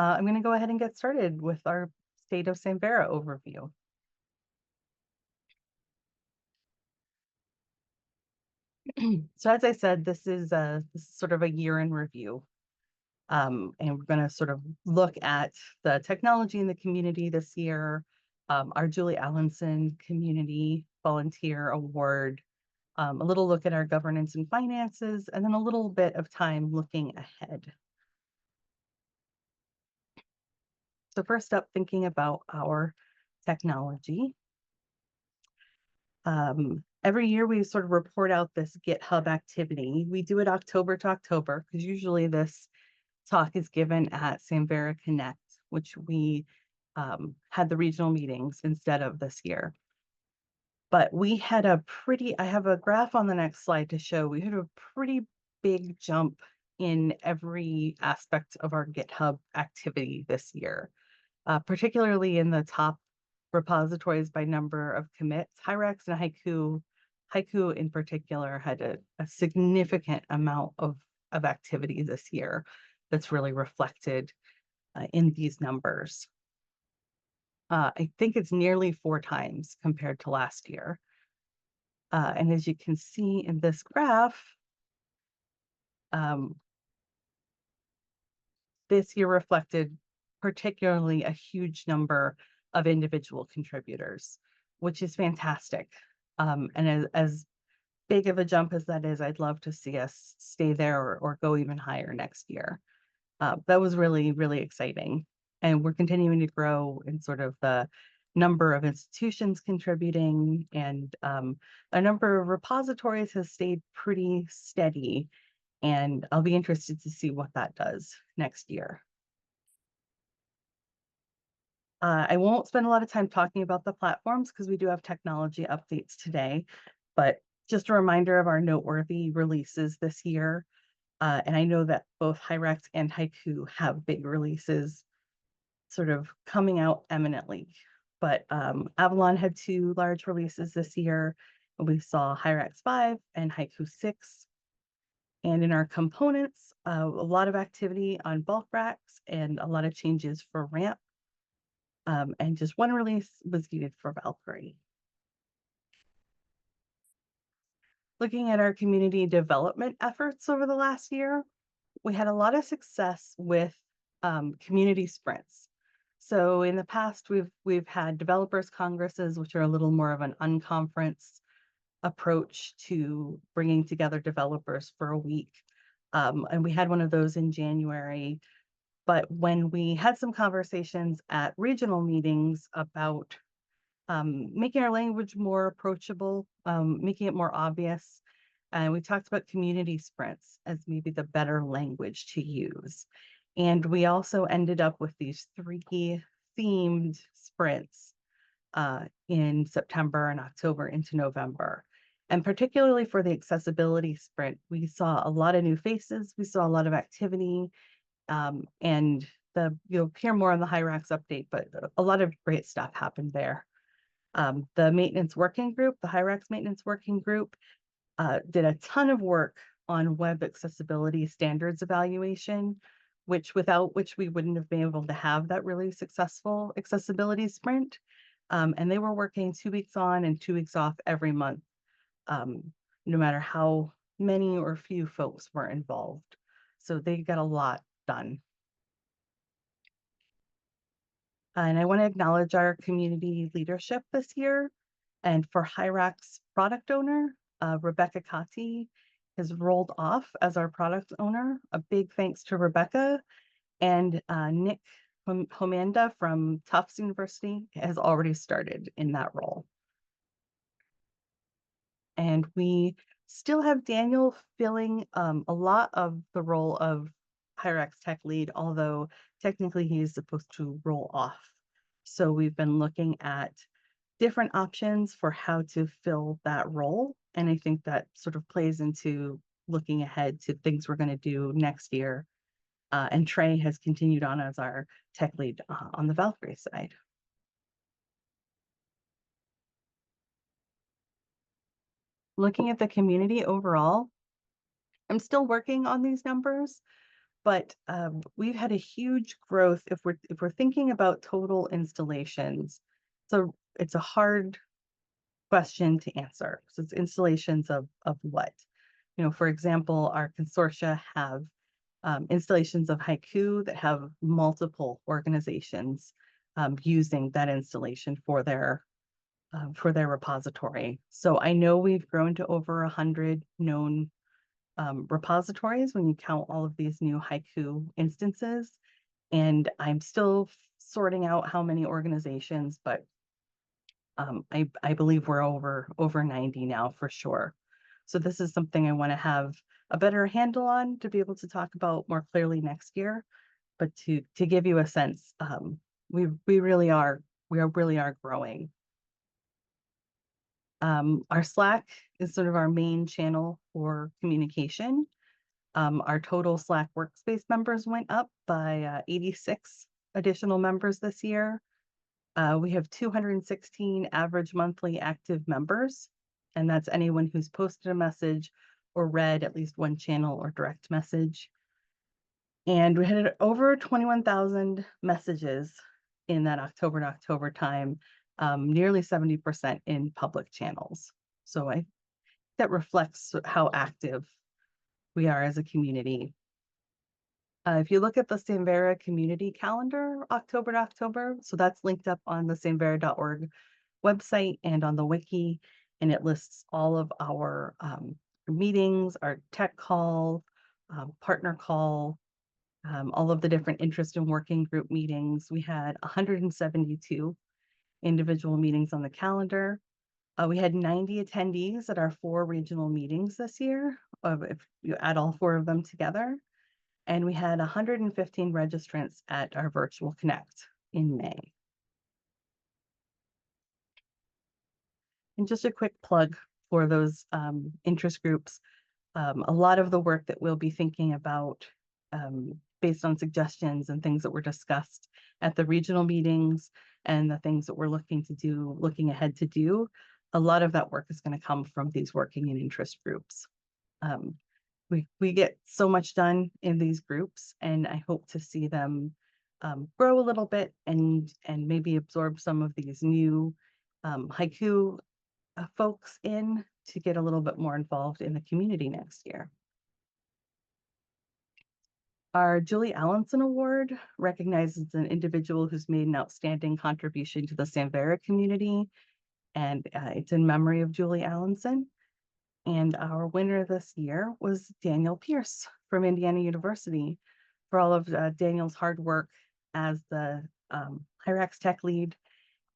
I'm going to go ahead and get started with our State of Samvera overview. So as I said, this is sort of a year in review. And we're going to sort of look at the technology in the community this year, our Julie Allenson Community Volunteer Award, a little look at our governance and finances, and then a little bit of time looking ahead. So first up, thinking about our technology. Every year we sort of report out this GitHub activity. We do it October to October because usually this talk is given at Samvera Connect, which we had the regional meetings instead of this year. But we had I have a graph on the next slide to show, we had a pretty big jump in every aspect of our GitHub activity this year, particularly in the top repositories by number of commits. Hyrax and Haiku in particular had a significant amount of activity this year that's really reflected in these numbers. I think it's nearly 4 times compared to last year. And as you can see in this graph, this year reflected particularly a huge number of individual contributors, which is fantastic. And as big of a jump as that is, I'd love to see us stay there or go even higher next year. That was really, really exciting. And we're continuing to grow in sort of the number of institutions contributing, and a number of repositories has stayed pretty steady. And I'll be interested to see what that does next year. I won't spend a lot of time talking about the platforms because we do have technology updates today, but just a reminder of our noteworthy releases this year. And I know that both Hyrax and Haiku have big releases sort of coming out eminently. But Avalon had 2 large releases this year. We saw Hyrax 5 and Haiku 6. And in our components, a lot of activity on bulk racks and a lot of changes for ramp. And just 1 release was needed for Valkyrie. Looking at our community development efforts over the last year, we had a lot of success with community sprints. So in the past, we've had developers congresses, which are a little more of an unconference approach to bringing together developers for a week. And we had one of those in January. But when we had some conversations at regional meetings about making our language more approachable, making it more obvious, and we talked about community sprints as maybe the better language to use. And we also ended up with these 3 themed sprints in September and October into November. And particularly for the accessibility sprint, we saw a lot of new faces, we saw a lot of activity, and you'll hear more on the Hyrax update, but a lot of great stuff happened there. The maintenance working group, the Hyrax maintenance working group, did a ton of work on web accessibility standards evaluation, without which we wouldn't have been able to have that really successful accessibility sprint. And they were working 2 weeks on and 2 weeks off every month, no matter how many or few folks were involved. So they got a lot done. And I want to acknowledge our community leadership this year. And for Hyrax product owner, Rebecca Cati has rolled off as our product owner. A big thanks to Rebecca, and Nick Homanda from Tufts University has already started in that role. And we still have Daniel filling a lot of the role of Hyrax tech lead, although technically he's supposed to roll off. So we've been looking at different options for how to fill that role. And I think that sort of plays into looking ahead to things we're going to do next year. And Trey has continued on as our tech lead on the Valkyrie side. Looking at the community overall, I'm still working on these numbers, but we've had a huge growth if we're thinking about total installations. So it's a hard question to answer. So it's installations of what? You know, for example, our consortia have installations of haiku that have multiple organizations using that installation for their repository. So I know we've grown to over 100 known repositories when you count all of these new haiku instances. And I'm still sorting out how many organizations, but I believe we're over 90 now for sure. So this is something I want to have a better handle on to be able to talk about more clearly next year. But to give you a sense, we really are growing. Our Slack is sort of our main channel for communication. Our total Slack workspace members went up by 86 additional members this year. We have 216 average monthly active members, and that's anyone who's posted a message or read at least one channel or direct message. And we had over 21,000 messages in that October to October time, nearly 70% in public channels. So that reflects how active we are as a community. If you look at the Samvera Community calendar, October to October, so that's linked up on the samvera.org website and on the wiki, and it lists all of our meetings, our tech call, partner call, all of the different interest and working group meetings. We had 172 individual meetings on the calendar. We had 90 attendees at our 4 regional meetings this year, if you add all 4 of them together. And we had 115 registrants at our virtual Connect in May. And just a quick plug for those interest groups. A lot of the work that we'll be thinking about based on suggestions and things that were discussed at the regional meetings and the things that we're looking ahead to do, a lot of that work is going to come from these working in interest groups. We get so much done in these groups, and I hope to see them grow a little bit and maybe absorb some of these new haiku folks in to get a little bit more involved in the community next year. Our Julie Allenson Award recognizes an individual who's made an outstanding contribution to the Samvera community, and it's in memory of Julie Allenson. And our winner this year was Daniel Pierce from Indiana University for all of Daniel's hard work as the Hyrax tech lead,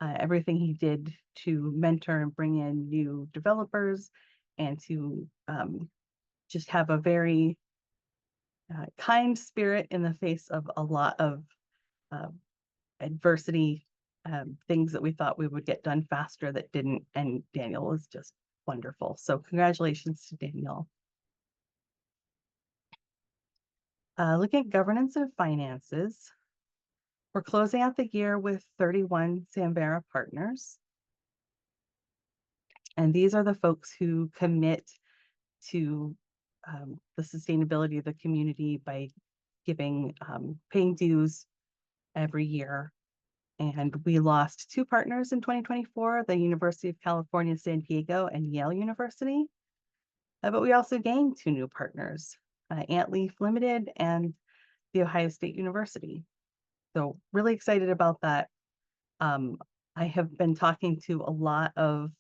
everything he did to mentor and bring in new developers and to just have a very kind spirit in the face of a lot of adversity, things that we thought we would get done faster that didn't, and Daniel was just wonderful. So congratulations to Daniel. Looking at governance and finances, we're closing out the year with 31 Samvera partners. And these are the folks who commit to the sustainability of the community by paying dues every year. And we lost 2 partners in 2024, the University of California, San Diego and Yale University. But we also gained 2 new partners, Ant Leaf Limited and the Ohio State University. So really excited about that. I have been talking to a lot of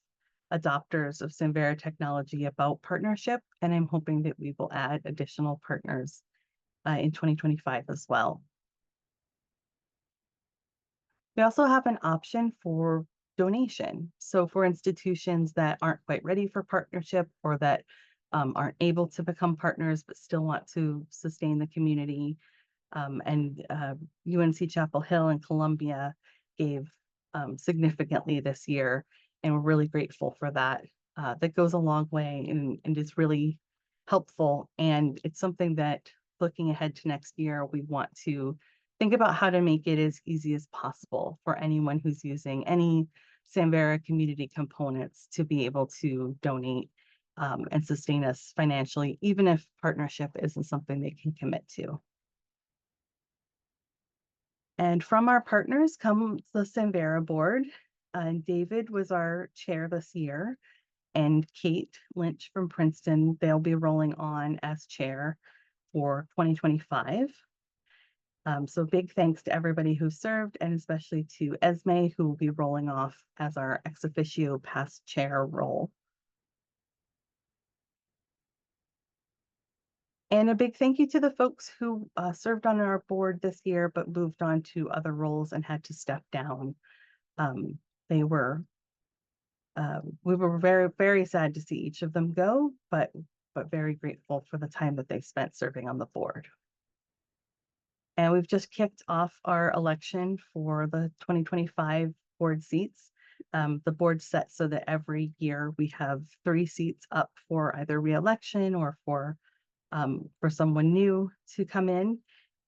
adopters of Samvera technology about partnership, and I'm hoping that we will add additional partners in 2025 as well. We also have an option for donation. So for institutions that aren't quite ready for partnership or that aren't able to become partners but still want to sustain the community, and UNC Chapel Hill and Columbia gave significantly this year, and we're really grateful for that. That goes a long way and is really helpful, and it's something that looking ahead to next year, we want to think about how to make it as easy as possible for anyone who's using any Samvera community components to be able to donate and sustain us financially, even if partnership isn't something they can commit to. And from our partners comes the Samvera board. And David was our chair this year, and Kate Lynch from Princeton, they'll be rolling on as chair for 2025. So big thanks to everybody who served, and especially to Esme, who will be rolling off as our ex officio past chair role. And a big thank you to the folks who served on our board this year, but moved on to other roles and had to step down. They were, we were very, very sad to see each of them go, but very grateful for the time that they spent serving on the board. And we've just kicked off our election for the 2025 board seats. The board's set so that every year we have 3 seats up for either re-election or for someone new to come in.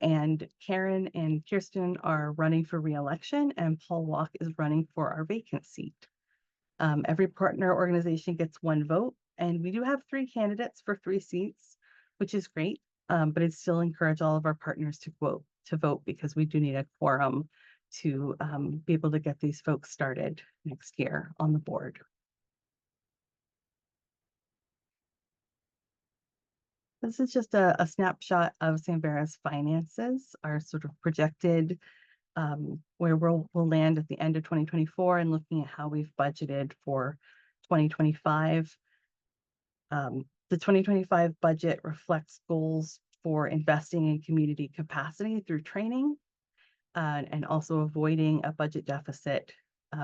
And Karen and Kirsten are running for re-election, and Paul Walk is running for our vacant seat. Every partner organization gets 1 vote, and we do have 3 candidates for 3 seats, which is great. But I'd still encourage all of our partners to vote because we do need a quorum to be able to get these folks started next year on the board. This is just a snapshot of Samvera's finances, our sort of projected where we'll land at the end of 2024, and looking at how we've budgeted for 2025. The 2025 budget reflects goals for investing in community capacity through training, and also avoiding a budget deficit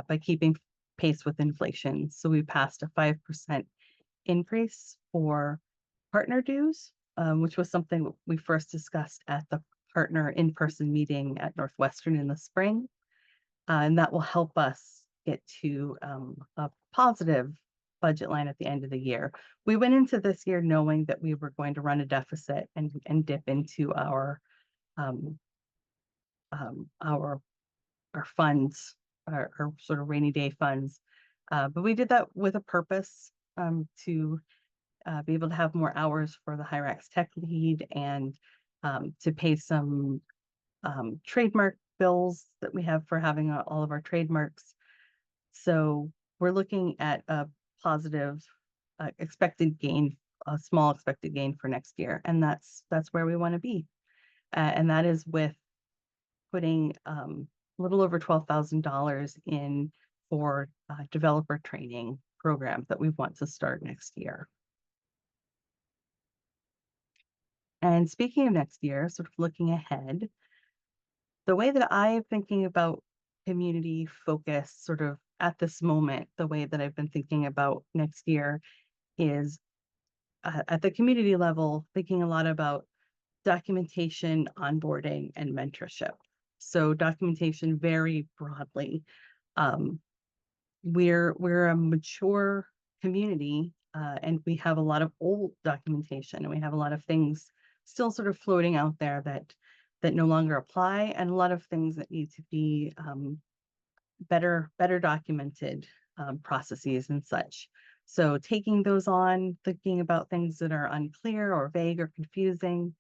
by keeping pace with inflation. So we passed a 5% increase for partner dues, which was something we first discussed at the partner in-person meeting at Northwestern in the spring. And that will help us get to a positive budget line at the end of the year. We went into this year knowing that we were going to run a deficit and dip into our funds, our sort of rainy day funds. But we did that with a purpose, to be able to have more hours for the Hyrax tech lead, and to pay some trademark bills that we have for having all of our trademarks. So we're looking at a positive expected gain, a small expected gain for next year, and that's where we want to be. And that is with putting a little over $12,000 in for developer training programs that we want to start next year. And speaking of next year, sort of looking ahead, the way that I'm thinking about community focus sort of at this moment, the way that I've been thinking about next year is at the community level, thinking a lot about documentation, onboarding, and mentorship. So documentation very broadly. We're a mature community, and we have a lot of old documentation, and we have a lot of things still sort of floating out there that no longer apply, and a lot of things that need to be better documented, processes and such. So taking those on, thinking about things that are unclear or vague or confusing,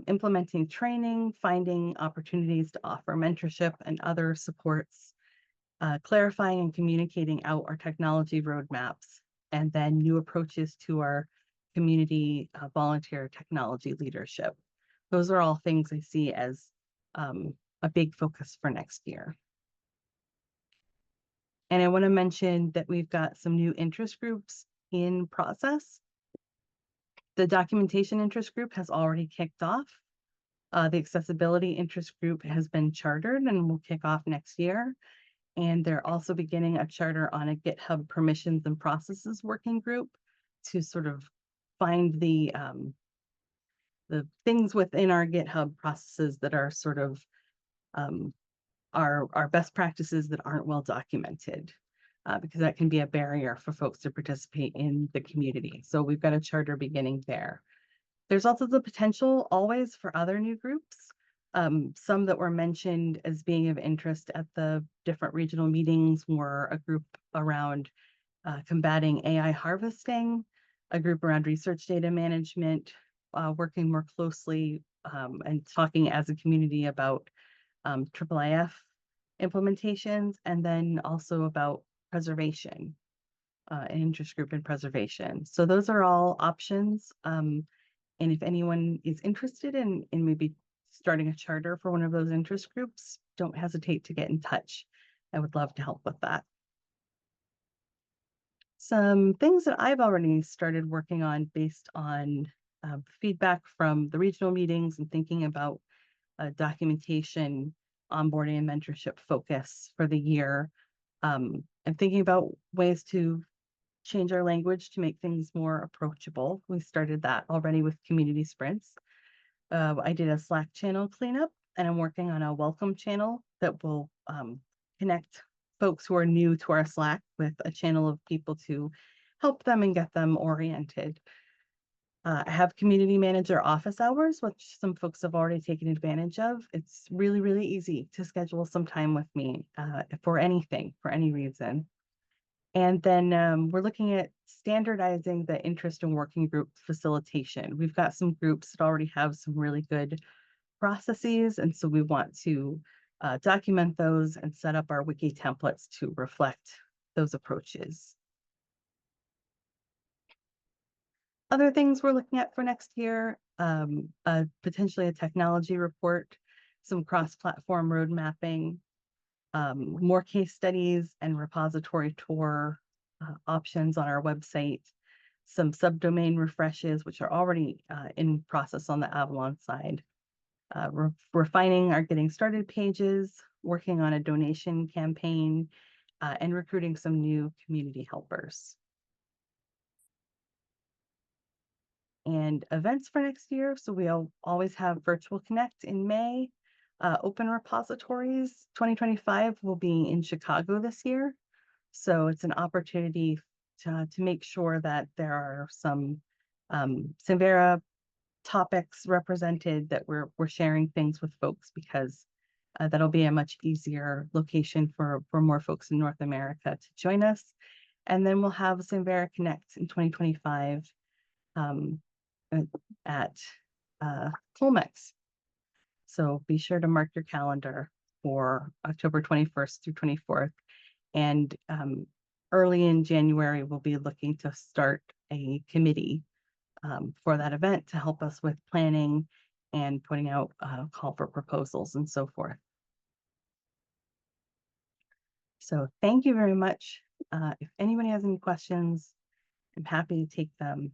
implementing training, finding opportunities to offer mentorship and other supports, clarifying and communicating out our technology roadmaps, and then new approaches to our community volunteer technology leadership. Those are all things I see as a big focus for next year. And I want to mention that we've got some new interest groups in process. The documentation interest group has already kicked off. The accessibility interest group has been chartered and will kick off next year. And they're also beginning a charter on a GitHub permissions and processes working group to sort of find the things within our GitHub processes that are sort of our best practices that aren't well documented, because that can be a barrier for folks to participate in the community. So we've got a charter beginning there. There's also the potential always for other new groups. Some that were mentioned as being of interest at the different regional meetings were a group around combating AI harvesting, a group around research data management, working more closely and talking as a community about IIIF implementations, and then also about preservation, an interest group in preservation. So those are all options. And if anyone is interested in maybe starting a charter for one of those interest groups, don't hesitate to get in touch. I would love to help with that. Some things that I've already started working on based on feedback from the regional meetings and thinking about documentation, onboarding, and mentorship focus for the year. I'm thinking about ways to change our language to make things more approachable. We started that already with community sprints. I did a Slack channel cleanup, and I'm working on a welcome channel that will connect folks who are new to our Slack with a channel of people to help them and get them oriented. I have community manager office hours, which some folks have already taken advantage of. It's really, really easy to schedule some time with me for anything, for any reason. And then we're looking at standardizing the interest and working group facilitation. We've got some groups that already have some really good processes, and so we want to document those and set up our wiki templates to reflect those approaches. Other things we're looking at for next year, potentially a technology report, some cross-platform road mapping, more case studies and repository tour options on our website, some subdomain refreshes, which are already in process on the Avalon side, refining our getting started pages, working on a donation campaign, and recruiting some new community helpers. And events for next year. So we'll always have Virtual Connect in May. Open repositories 2025 will be in Chicago this year. So it's an opportunity to make sure that there are some Samvera topics represented, that we're sharing things with folks, because that'll be a much easier location for more folks in North America to join us. And then we'll have Samvera Connect in 2025 at Colmex. So be sure to mark your calendar for October 21st through 24th. And early in January, we'll be looking to start a committee for that event to help us with planning and putting out a call for proposals and so forth. So thank you very much. If anybody has any questions, I'm happy to take them.